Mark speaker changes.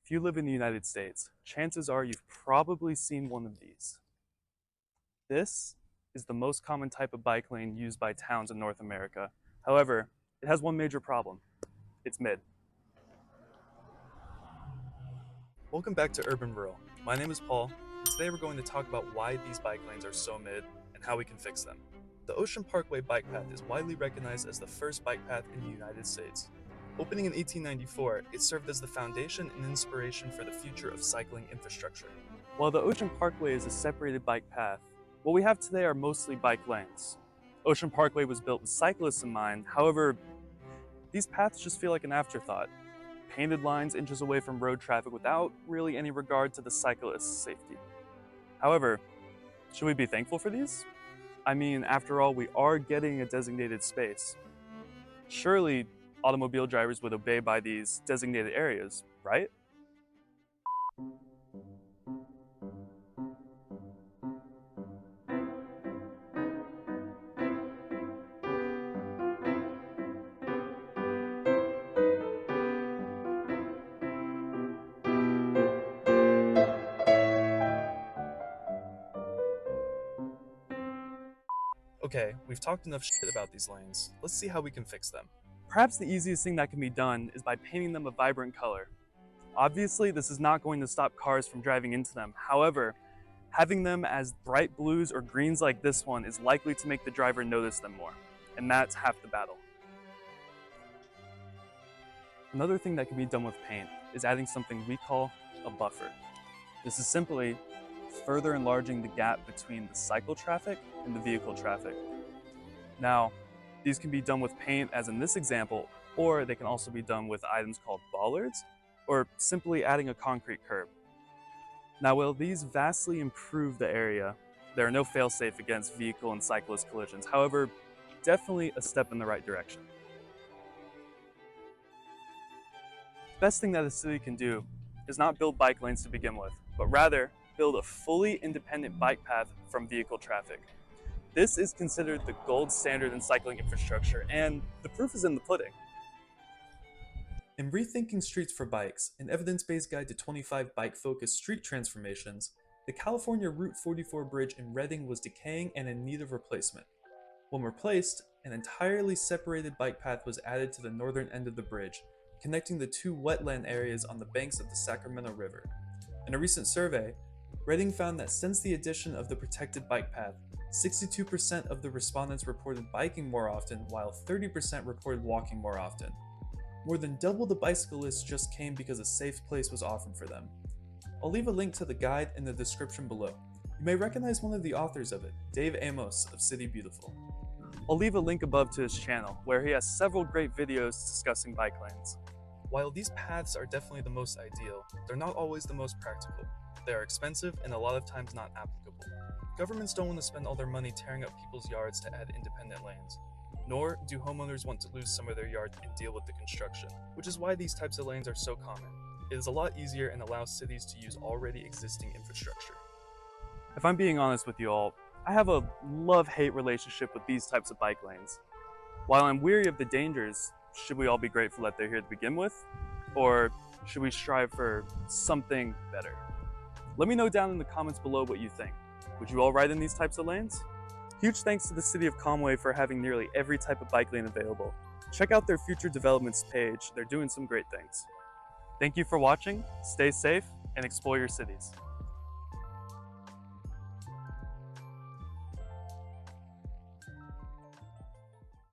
Speaker 1: If you live in the United States, chances are you've probably seen one of these. This is the most common type of bike lane used by towns in North America. However, it has one major problem. It's mid. Welcome back to Urban Rural. My name is Paul, and today we're going to talk about why these bike lanes are so mid and how we can fix them. The Ocean Parkway bike path is widely recognized as the first bike path in the United States. Opening in 1894, it served as the foundation and inspiration for the future of cycling infrastructure. While the Ocean Parkway is a separated bike path, what we have today are mostly bike lanes. Ocean Parkway was built with cyclists in mind, however, these paths just feel like an afterthought. Painted lines inches away from road traffic without really any regard to the cyclist's safety. However, should we be thankful for these? I mean, after all, we are getting a designated space. Surely, automobile drivers would obey by these designated areas, right? Okay, we've talked enough shit about these lanes. Let's see how we can fix them. Perhaps the easiest thing that can be done is by painting them a vibrant color. Obviously, this is not going to stop cars from driving into them. However, having them as bright blues or greens like this one is likely to make the driver notice them more. And that's half the battle. Another thing that can be done with paint is adding something we call a buffer. This is simply further enlarging the gap between the cycle traffic and the vehicle traffic. Now, these can be done with paint, as in this example, or they can also be done with items called bollards, or simply adding a concrete curb. Now, while these vastly improve the area, there are no fail-safe against vehicle and cyclist collisions. However, definitely a step in the right direction. The best thing that a city can do is not build bike lanes to begin with, but rather build a fully independent bike path from vehicle traffic. This is considered the gold standard in cycling infrastructure, and the proof is in the pudding. In Rethinking Streets for Bikes, an evidence-based guide to 25 bike-focused street transformations, the California Route 44 bridge in Redding was decaying and in need of replacement. When replaced, an entirely separated bike path was added to the northern end of the bridge, connecting the two wetland areas on the banks of the Sacramento River. In a recent survey, Redding found that since the addition of the protected bike path, 62% of the respondents reported biking more often, while 30% reported walking more often. More than double the bicyclists just came because a safe place was offered for them. I'll leave a link to the guide in the description below. You may recognize one of the authors of it, Dave Amos of City Beautiful. I'll leave a link above to his channel, where he has several great videos discussing bike lanes. While these paths are definitely the most ideal, they're not always the most practical. They are expensive and a lot of times not applicable. Governments don't want to spend all their money tearing up people's yards to add independent lanes. Nor do homeowners want to lose some of their yard and deal with the construction, which is why these types of lanes are so common. It is a lot easier and allows cities to use already existing infrastructure. If I'm being honest with you all, I have a love-hate relationship with these types of bike lanes. While I'm weary of the dangers, should we all be grateful that they're here to begin with? Or should we strive for something better? Let me know down in the comments below what you think. Would you all ride in these types of lanes? Huge thanks to the city of Conway for having nearly every type of bike lane available. Check out their future developments page, they're doing some great things. Thank you for watching, stay safe, and explore your cities.